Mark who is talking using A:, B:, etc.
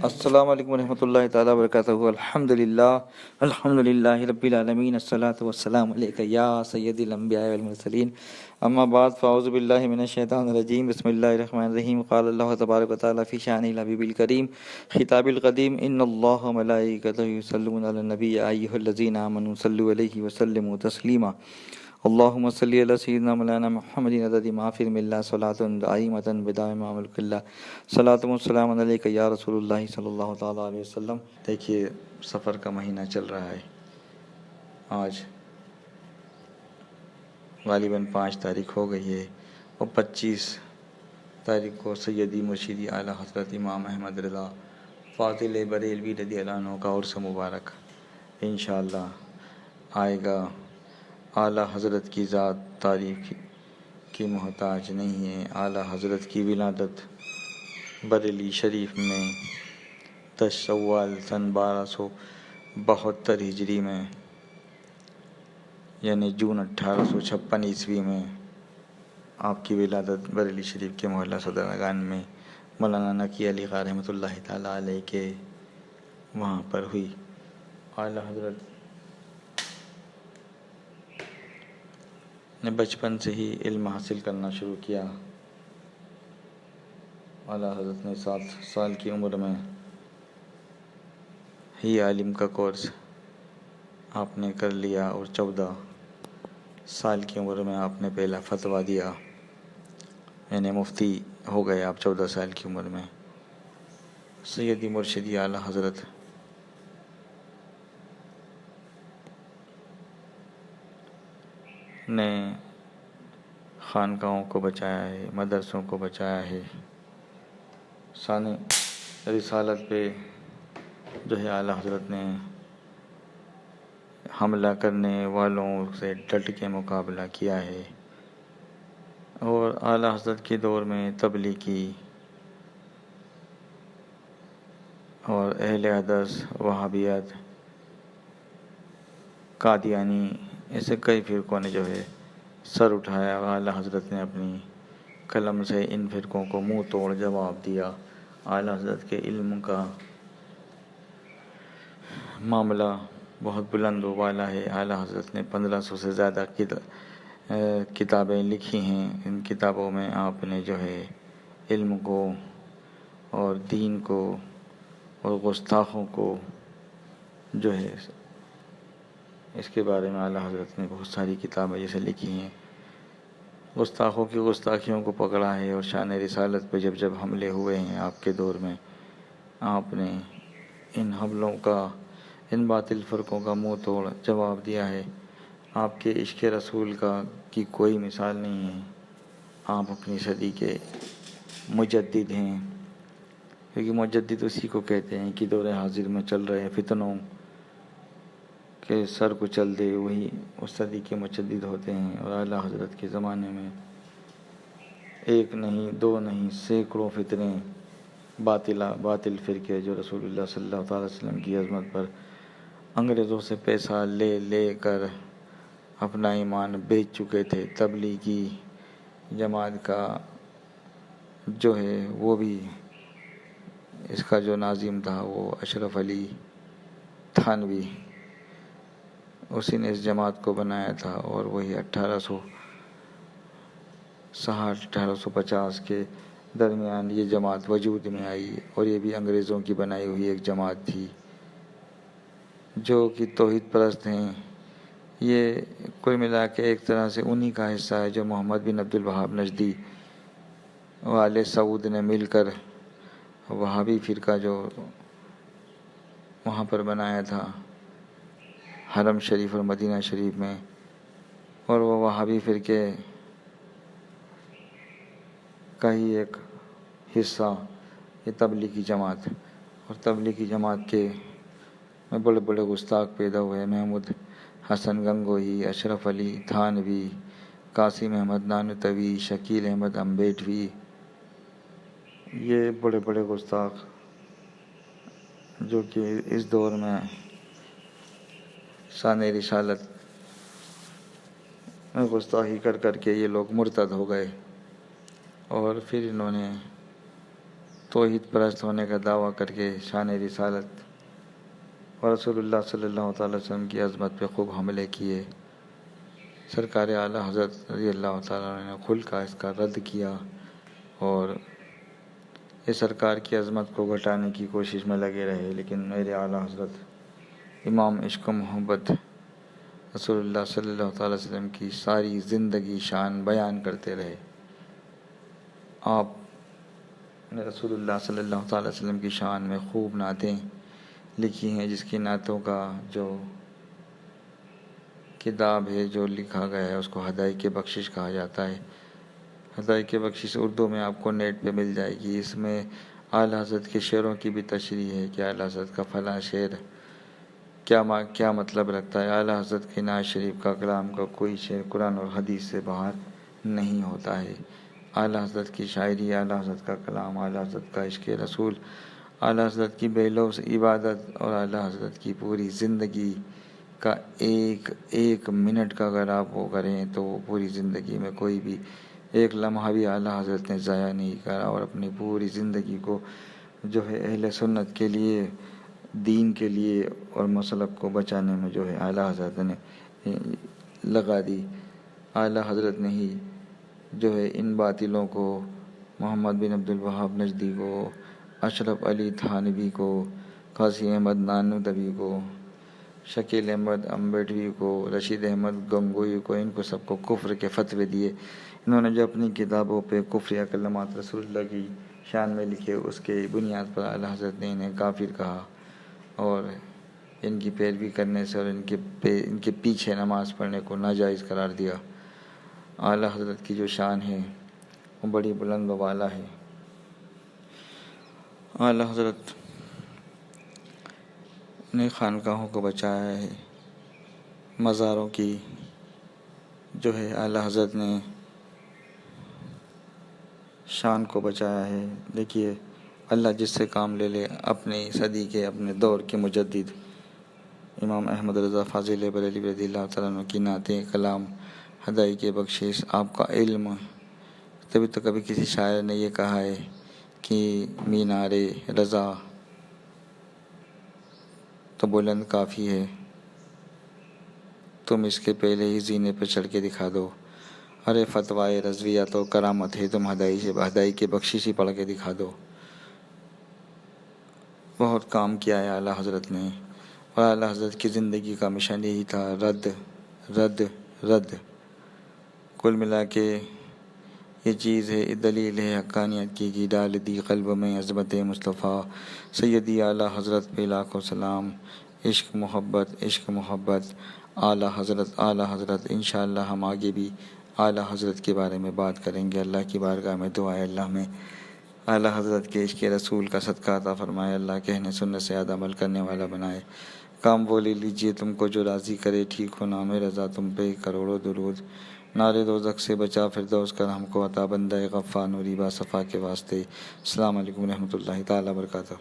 A: السلام علیکم ورحمۃ اللہ تعالی وبرکاتہ. الحمد للہ رب العالمین. الصلاۃ والسلام علیک یا سید الانبیاء والمرسلین. اما بعد فاعوذ باللہ من الشیطان الرجیم. بسم اللہ الرحمن الرحیم. قال اللہ تبارک و تعالی فی شان الحبیب الکریم خطاب القدیم ان اللہ ملائکتہ یصلون علی النبی یا ایھا الذین آمنوا صلوا علیہ وسلموا تسلیما. اللہم صلی علی سیدنا مولانا محمد عدد ما فی الملہ صلاۃ دائمۃ بدائم ملک اللہ صلاۃ والسلام علیک یا رسول اللہ صلی اللہ تعالیٰ علیہ وسلم. دیکھیے سفر کا مہینہ چل رہا ہے. آج غالباً 5 تاریخ ہو گئی ہے اور 25 تاریخ کو سیدی مرشدی اعلیٰ حضرت امام احمد رضا فاضل بریلوی رضی اللہ عنہ کا عرس مبارک انشاءاللہ آئے گا. اعلیٰ حضرت کی ذات تعریف کی محتاج نہیں ہے. اعلیٰ حضرت کی ولادت بریلی شریف میں 10 شوال سن 1272 ہجری میں یعنی جون 1856 عیسوی میں آپ کی ولادت بریلی شریف کے محلہ صدرگان میں مولانا نقی علی خان رحمۃ اللہ تعالیٰ علیہ کے وہاں پر ہوئی. اعلیٰ حضرت نے بچپن سے ہی علم حاصل کرنا شروع کیا. اعلیٰ حضرت نے 7 سال کی عمر میں ہی عالم کا کورس آپ نے کر لیا اور 14 سال کی عمر میں آپ نے پہلا فتویٰ دیا یعنی مفتی ہو گئے آپ 14 سال کی عمر میں. سیدی مرشدی اعلیٰ حضرت نے خانقاہوں کو بچایا ہے, مدرسوں کو بچایا ہے. شان رسالت پہ جو ہے اعلیٰ حضرت نے حملہ کرنے والوں سے ڈٹ کے مقابلہ کیا ہے اور اعلیٰ حضرت کے دور میں تبلیغی اور اہل حدیث وہابیت قادیانی ایسے کئی فرقوں نے جو ہے سر اٹھایا. اعلیٰ حضرت نے اپنی قلم سے ان فرقوں کو منہ توڑ جواب دیا. اعلیٰ حضرت کے علم کا معاملہ بہت بلند و بالا ہے. اعلیٰ حضرت نے 1500 سے زیادہ کتابیں لکھی ہیں. ان کتابوں میں آپ نے جو ہے علم کو اور دین کو اور گستاخوں کو جو ہے اس کے بارے میں اعلیٰ حضرت نے بہت ساری کتابیں جیسے لکھی ہیں. گستاخوں کی گستاخیوں کو پکڑا ہے اور شان رسالت پہ جب جب حملے ہوئے ہیں آپ کے دور میں آپ نے ان حملوں کا ان باطل فرقوں کا منہ توڑ جواب دیا ہے. آپ کے عشق رسول کی کوئی مثال نہیں ہے. آپ اپنی صدی کے مجدد ہیں کیونکہ مجدد اسی کو کہتے ہیں کہ دور حاضر میں چل رہے فتنوں کے سر کو چل دے وہی اس صدی کے مجدد ہوتے ہیں. اور اعلیٰ حضرت کے زمانے میں ایک نہیں 2 نہیں سینکڑوں فتنے باطل فرقے جو رسول اللہ صلی اللہ تعالی وسلم کی عظمت پر انگریزوں سے پیسہ لے لے کر اپنا ایمان بیچ چکے تھے. تبلیغی جماعت کا جو ہے وہ بھی اس کا جو ناظم تھا وہ اشرف علی تھانوی اسی نے اس جماعت کو بنایا تھا اور وہی 1860-1850 کے درمیان یہ جماعت وجود میں آئی اور یہ بھی انگریزوں کی بنائی ہوئی ایک جماعت تھی جو کہ توحید پرست ہیں. یہ کل ملا کے ایک طرح سے انہی کا حصہ ہے جو محمد بن عبد الوہاب نجدی و آل سعود نے مل کر وہابی فرقہ جو وہاں پر بنایا تھا حرم شریف اور مدینہ شریف میں. اور وہ وہابی فرقے کا ہی ایک حصہ یہ تبلیغی جماعت اور تبلیغی جماعت کے میں بڑے بڑے گستاخ پیدا ہوئے. محمود حسن گنگوہی, اشرف علی تھانوی, قاسم احمد نانوتوی, شکیل احمد امبیٹوی, یہ بڑے بڑے گستاخ جو کہ اس دور میں شان رسالت میں گستاخی کر کے یہ لوگ مرتد ہو گئے اور پھر انہوں نے توحید پرست ہونے کا دعویٰ کر کے شان رسالت اور رسول اللہ صلی اللہ تعالی وسلم کی عظمت پہ خوب حملے کیے۔ سرکار اعلیٰ حضرت رضی اللہ تعالیٰ عنہ نے کھل کا اس کا رد کیا اور یہ سرکار کی عظمت کو گھٹانے کی کوشش میں لگے رہے، لیکن میرے اعلیٰ حضرت امام عشق و محبت رسول اللہ صلی اللہ تعالی وسلم کی ساری زندگی شان بیان کرتے رہے۔ آپ نے رسول اللہ صلی اللہ تعالی وسلم کی شان میں خوب نعتیں لکھی ہیں، جس کی نعتوں کا جو کتاب ہے جو لکھا گیا ہے اس کو ہدایت بخشش کہا جاتا ہے۔ ہدایت بخشش اردو میں آپ کو نیٹ پہ مل جائے گی۔ اس میں اعلیٰ حضرت کے شعروں کی بھی تشریح ہے کہ اعلیٰ حضرت کا فلاں شعر کیا مطلب رکھتا ہے۔ اعلیٰ حضرت کے نعت شریف کا کلام کا کوئی شعر قرآن اور حدیث سے باہر نہیں ہوتا ہے۔ اعلیٰ حضرت کی شاعری، اعلیٰ حضرت کا کلام، اعلیٰ حضرت کا عشق رسول، اعلیٰ حضرت کی بے لوث عبادت اور اعلیٰ حضرت کی پوری زندگی کا ایک منٹ کا اگر آپ وہ کریں تو وہ پوری زندگی میں کوئی بھی ایک لمحہ بھی اعلیٰ حضرت نے ضائع نہیں کرا، اور اپنی پوری زندگی کو جو ہے اہل سنت کے لیے، دین کے لیے اور مسلک کو بچانے میں جو ہے اعلیٰ حضرت نے لگا دی۔ اعلیٰ حضرت نے ہی جو ہے ان باطلوں کو، محمد بن عبد الوہاب نجدی کو، اشرف علی تھانوی کو، قاضی احمد نانوتوی کو، شکیل احمد امبیڈوی کو، رشید احمد گنگوئی کو، ان کو سب کو کفر کے فتوے دیے۔ انہوں نے جو اپنی کتابوں پہ کفر کلمات رسول اللہ کی شان میں لکھے، اس کے بنیاد پر اعلیٰ حضرت نے انہیں کافر کہا، اور ان کی پیروی کرنے سے اور ان کے پیچھے نماز پڑھنے کو ناجائز قرار دیا۔ اعلیٰ حضرت کی جو شان ہے وہ بڑی بلند و بالا ہے۔ اعلیٰ حضرت نے خانقاہوں کو بچایا ہے، مزاروں کی جو ہے اعلیٰ حضرت نے شان کو بچایا ہے۔ دیکھیے اللہ جس سے کام لے لے، اپنی صدی کے، اپنے دور کے مجدد امام احمد رضا فاضل بریلوی رضی اللہ تعالیٰ عنہ کی نعتیں، کلام، ہدایت بخشش، آپ کا علم۔ تبھی تو کبھی کسی شاعر نے یہ کہا ہے کہ مینار رضا تو بلند کافی ہے، تم اس کے پہلے ہی زینے پہ چڑھ کے دکھا دو۔ ارے فتوائے رضویہ تو کرامت ہے، تم ہدایت کی بخشش ہی پڑھ کے دکھا دو۔ بہت کام کیا ہے اعلیٰ حضرت نے، اور اعلیٰ حضرت کی زندگی کا مشن یہی تھا، رد رد رد۔ کل ملا کے یہ چیز ہے، دلیل ہے حقانیت کی کہ ڈال دی قلب میں عظمت مصطفیٰ، سیدی اعلیٰ حضرت پہ لاکھوں سلام۔ عشق محبت اعلیٰ حضرت۔ انشاءاللہ ہم آگے بھی اعلیٰ حضرت کے بارے میں بات کریں گے۔ اللہ کی بارگاہ میں دعا ہے اللہ میں اعلیٰ حضرت کے عشق رسول کا صدقہ عطا فرمائے، اللہ کہنے سننے سے زیادہ عمل کرنے والا بنائے۔ کام وہ لے لیجئے تم کو جو راضی کرے، ٹھیک ہو نام رضا تم پہ کروڑوں درود۔ نارے دوزخ سے بچا فردوس کر ہم کو عطا، بندہ غفار نوری با صفا کے واسطے۔ السلام علیکم ورحمۃ اللہ تعالیٰ وبرکاتہ۔